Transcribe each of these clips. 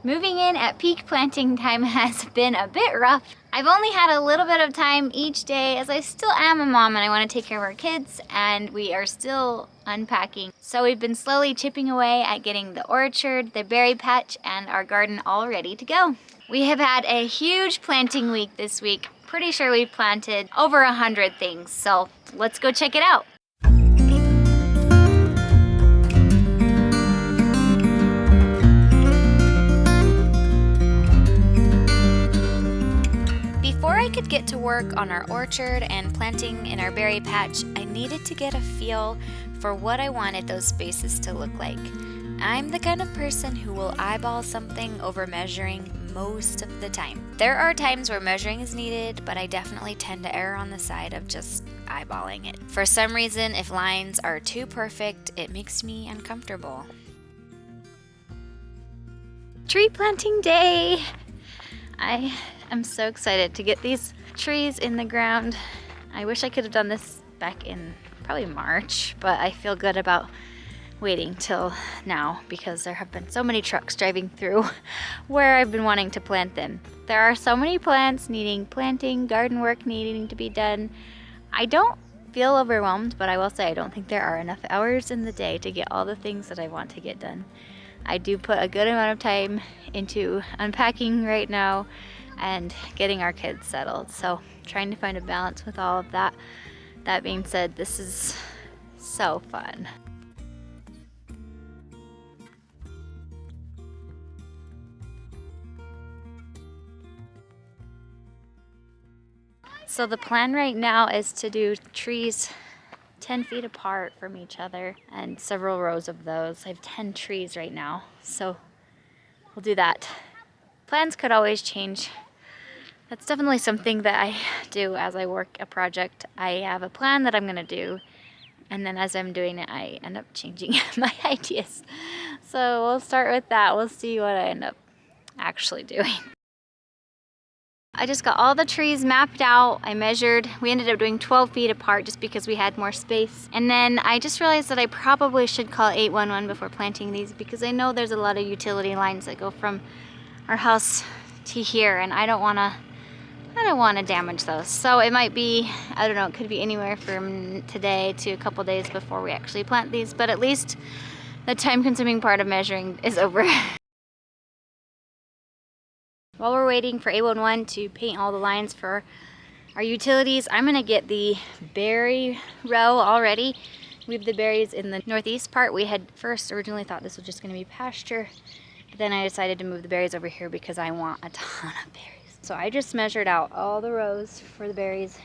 Moving in at peak planting time has been a bit rough. I've only had a little bit of time each day as I still am a mom and I want to take care of our kids, and we are still unpacking. So we've been slowly chipping away at getting the orchard, the berry patch, and our garden all ready to go. We have had a huge planting week this week. Pretty sure we've planted over 100 things, so let's go check it out. Before I could get to work on our orchard and planting in our berry patch, I needed to get a feel for what I wanted those spaces to look like. I'm the kind of person who will eyeball something over measuring most of the time. There are times where measuring is needed, but I definitely tend to err on the side of just eyeballing it. For some reason, if lines are too perfect, it makes me uncomfortable. Tree planting day! I'm so excited to get these trees in the ground. I wish I could have done this back in probably March, but I feel good about waiting till now because there have been so many trucks driving through where I've been wanting to plant them. There are so many plants needing planting, garden work needing to be done. I don't feel overwhelmed, but I will say I don't think there are enough hours in the day to get all the things that I want to get done. I do put a good amount of time into unpacking right now and getting our kids settled. So trying to find a balance with all of that. That being said, this is so fun. So the plan right now is to do trees 10 feet apart from each other and several rows of those. I have 10 trees right now, so we'll do that. Plans could always change. That's definitely something that I do as I work a project. I have a plan that I'm gonna do, and then as I'm doing it, I end up changing my ideas. So we'll start with that. We'll see what I end up actually doing. I just got all the trees mapped out. I measured. We ended up doing 12 feet apart just because we had more space. And then I just realized that I probably should call 811 before planting these because I know there's a lot of utility lines that go from our house to here, and I don't want to damage those. So it might be, I don't know, it could be anywhere from today to a couple days before we actually plant these, but at least the time-consuming part of measuring is over. While we're waiting for 811 to paint all the lines for our utilities, I'm gonna get the berry row already. We have the berries in the northeast part. We had first originally thought this was just gonna be pasture, but then I decided to move the berries over here because I want a ton of berries. So I just measured out all the rows for the berries.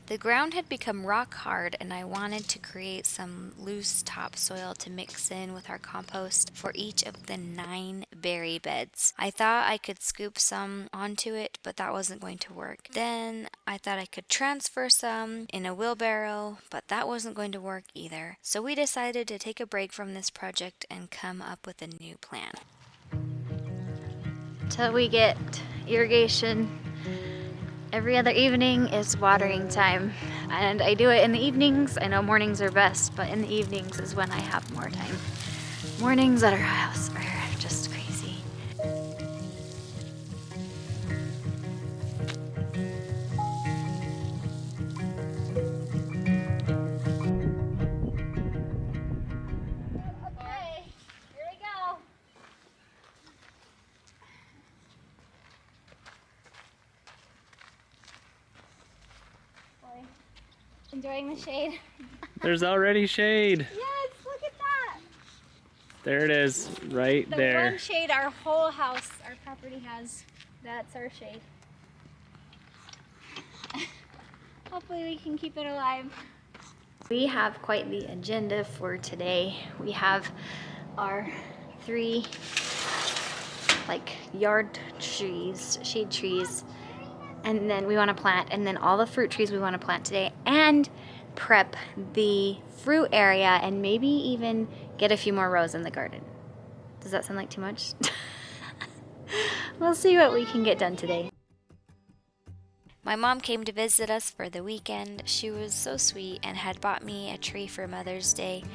The ground had become rock hard and I wanted to create some loose topsoil to mix in with our compost for each of the 9 berry beds. I thought I could scoop some onto it, but that wasn't going to work. Then I thought I could transfer some in a wheelbarrow, but that wasn't going to work either. So we decided to take a break from this project and come up with a new plan. Till we get irrigation. Every other evening is watering time, and I do it in the evenings. I know mornings are best, but in the evenings is when I have more time. Mornings at our house are just crazy. Okay, here we go. Enjoying the shade. There's already shade. Yes, look at that. There it is, right there. The one shade our whole house, our property has, that's our shade. Hopefully we can keep it alive. We have quite the agenda for today. We have our 3 yard trees, shade trees, and then we want to plant, and then all the fruit trees we want to plant today, and prep the fruit area, and maybe even get a few more rows in the garden. Does that sound like too much? We'll see what we can get done today. My mom came to visit us for the weekend. She was so sweet and had bought me a tree for Mother's Day.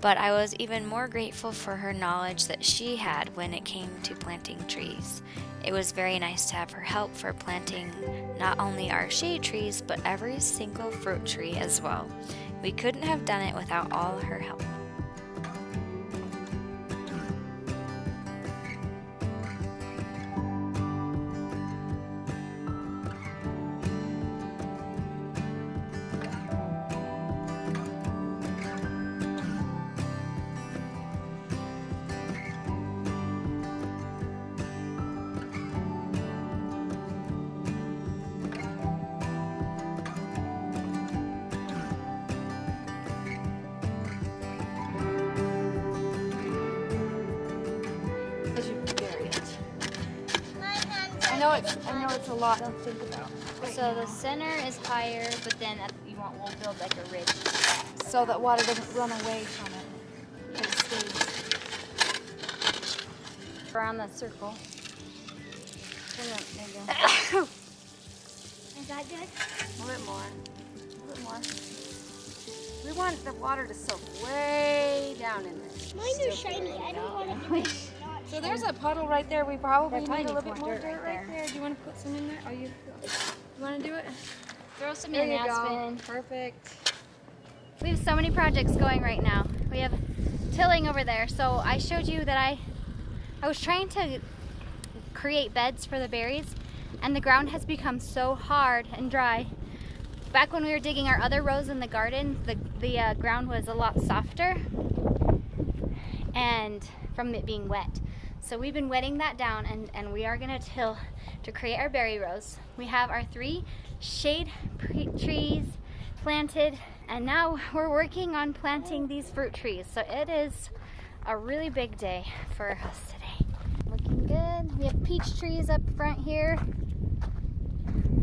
But I was even more grateful for her knowledge that she had when it came to planting trees. It was very nice to have her help for planting not only our shade trees, but every single fruit tree as well. We couldn't have done it without all her help. I know it's a lot to think about. So the center is higher, but then we'll build like a ridge. So that water doesn't run away from it. It stays. Around the circle. Is that good? A little bit more. A little more. We want the water to soak way down in there. Mine are shiny. I don't want to do it. So there's a puddle right there. We probably There need a probably little bit more needs more dirt dirt right right there. Do you want to put some in there? Oh, you want to do it? Throw some There in, you go. Aspen. Perfect. We have so many projects going right now. We have tilling over there. So I showed you that I was trying to create beds for the berries, and the ground has become so hard and dry. Back when we were digging our other rows in the garden, the ground was a lot softer, and from it being wet. So we've been wetting that down, and we are gonna till to create our berry rows. We have our 3 shade trees planted, and now we're working on planting these fruit trees. So it is a really big day for us today. Looking good. We have peach trees up front here.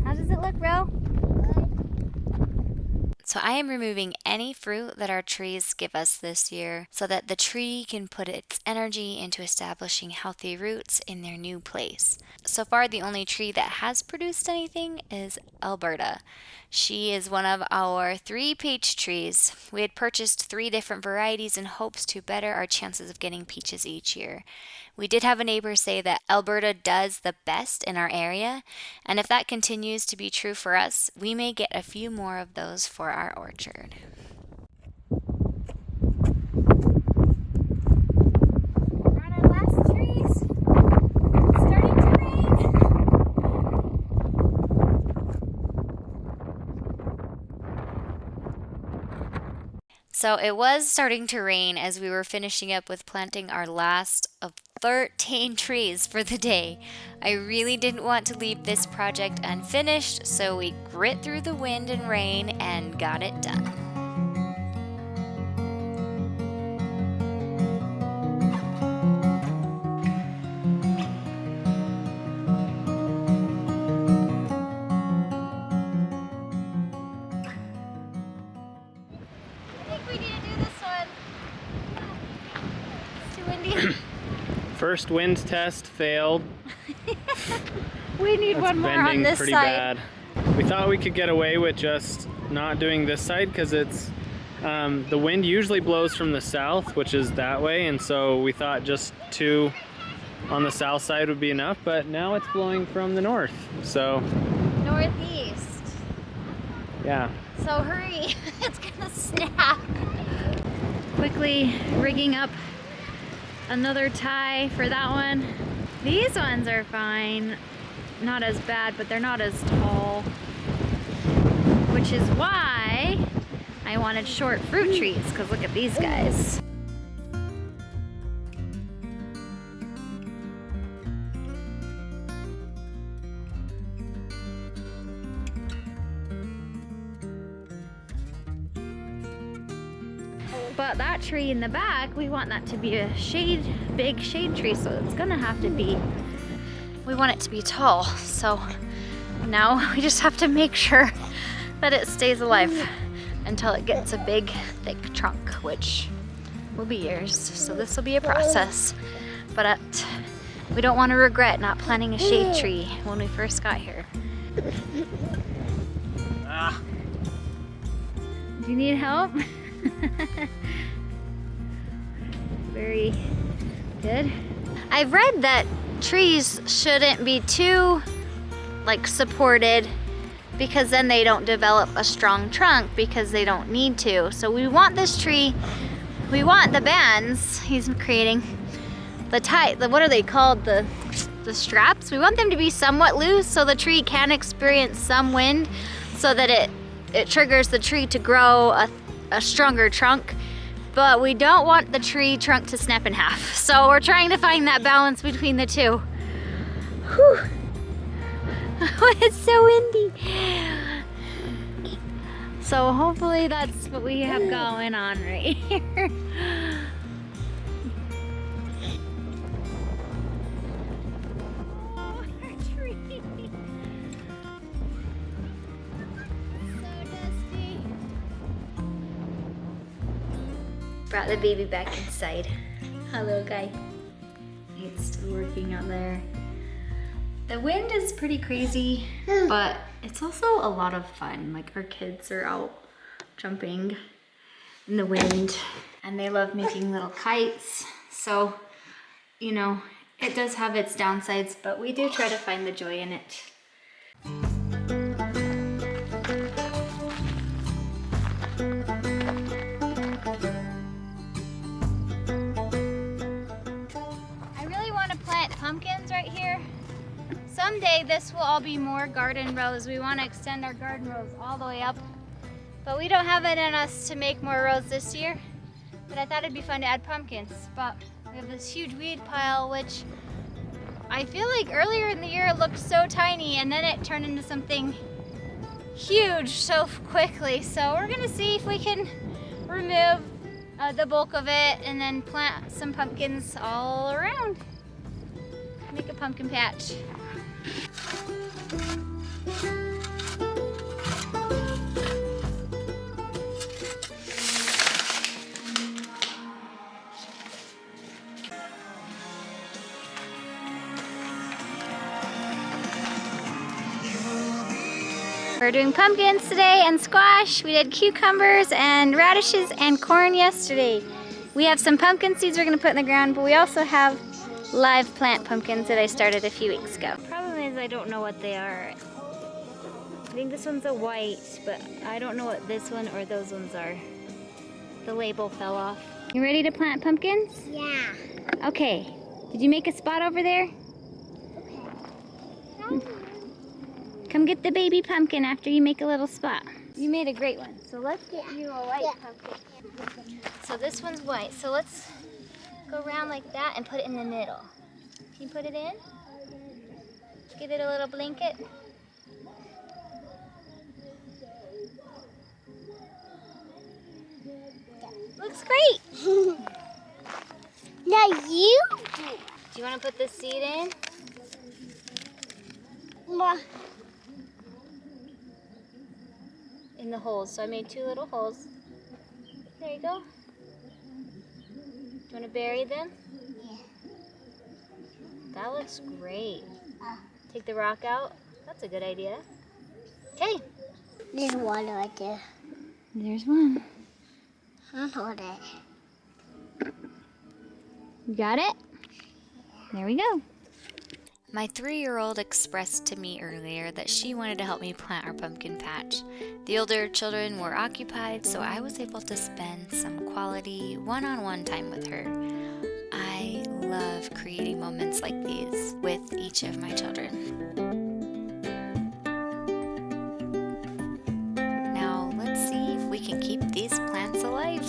How does it look, Ro? So I am removing any fruit that our trees give us this year so that the tree can put its energy into establishing healthy roots in their new place. So far, the only tree that has produced anything is Alberta. She is one of our 3 peach trees. We had purchased 3 different varieties in hopes to better our chances of getting peaches each year. We did have a neighbor say that Alberta does the best in our area, and if that continues to be true for us, we may get a few more of those for our orchard. We're on our last trees. It's starting to rain. So it was starting to rain as we were finishing up with planting our last of 13 trees for the day. I really didn't want to leave this project unfinished, so we grit through the wind and rain and got it done. I think we need to do this one. It's too windy. First wind test failed. We need That's one more bending on this pretty side. bad. We thought we could get away with just not doing this side because it's the wind usually blows from the south, which is that way, and so we thought just 2 on the south side would be enough, but now it's blowing from the north, so Northeast. yeah. So hurry, it's gonna snap. Quickly rigging up another tie for that one. These ones are fine. Not as bad, but they're not as tall. Which is why I wanted short fruit trees, because look at these guys. But that tree in the back, we want that to be a big shade tree, so it's gonna have to be, we want it to be tall. So now we just have to make sure that it stays alive until it gets a big, thick trunk, which will be years. So this will be a process. But we don't want to regret not planting a shade tree when we first got here. Ah. Do you need help? Very good. I've read that trees shouldn't be too supported because then they don't develop a strong trunk because they don't need to. So we want this tree, we want the bands he's creating, what are they called? The straps? We want them to be somewhat loose so the tree can experience some wind so that it triggers the tree to grow a stronger trunk. But we don't want the tree trunk to snap in half. So we're trying to find that balance between the two. Whew. It's so windy. So hopefully that's what we have going on right here. Oh, our tree. So dusty. Brought the baby back inside. Hello, guy. It's still working out there. The wind is pretty crazy, but it's also a lot of fun. Like, our kids are out jumping in the wind and they love making little kites. So, you know, it does have its downsides, but we do try to find the joy in it. I really want to plant pumpkins right here. Someday this will all be more garden rows. We want to extend our garden rows all the way up, but we don't have it in us to make more rows this year. But I thought it'd be fun to add pumpkins. But we have this huge weed pile, which I feel like earlier in the year it looked so tiny and then it turned into something huge so quickly. So we're gonna see if we can remove the bulk of it and then plant some pumpkins all around. Make a pumpkin patch. We're doing pumpkins today and squash. We did cucumbers and radishes and corn yesterday. We have some pumpkin seeds we're gonna put in the ground, but we also have live plant pumpkins that I started a few weeks ago. Problem is I don't know what they are. I think this one's a white, but I don't know what this one or those ones are. The label fell off. You ready to plant pumpkins? Yeah. Okay. Did you make a spot over there? Okay. Come get the baby pumpkin after you make a little spot. You made a great one. So let's get you a white pumpkin. So this one's white. So let's go around like that and put it in the middle. Can you put it in? Give it a little blanket. Looks great. Now you do. Do you want to put the seed in? Ma. In the holes. So I made 2 little holes. There you go. Do you want to bury them? Yeah. That looks great. Take the rock out. That's a good idea. Okay. There's one right there. There's one. I'll hold it. You got it? There we go. My 3-year-old expressed to me earlier that she wanted to help me plant our pumpkin patch. The older children were occupied, so I was able to spend some quality one-on-one time with her. I love creating moments like these with each of my children. Now let's see if we can keep these plants alive.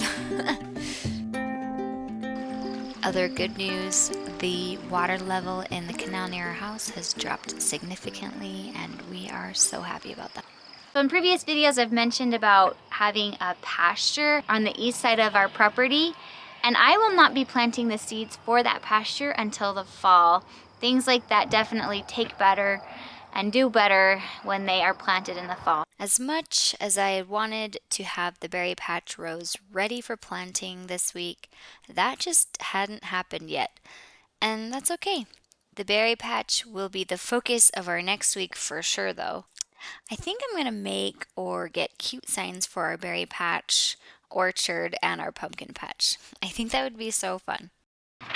Other good news, the water level in the canal near our house has dropped significantly, and we are so happy about that. So in previous videos, I've mentioned about having a pasture on the east side of our property, and I will not be planting the seeds for that pasture until the fall. Things like that definitely take better and do better when they are planted in the fall. As much as I wanted to have the berry patch rows ready for planting this week, that just hadn't happened yet. And that's okay. The berry patch will be the focus of our next week for sure though. I think I'm gonna make or get cute signs for our berry patch, orchard, and our pumpkin patch. I think that would be so fun.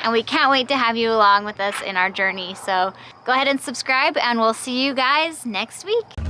And we can't wait to have you along with us in our journey. So go ahead and subscribe, and we'll see you guys next week.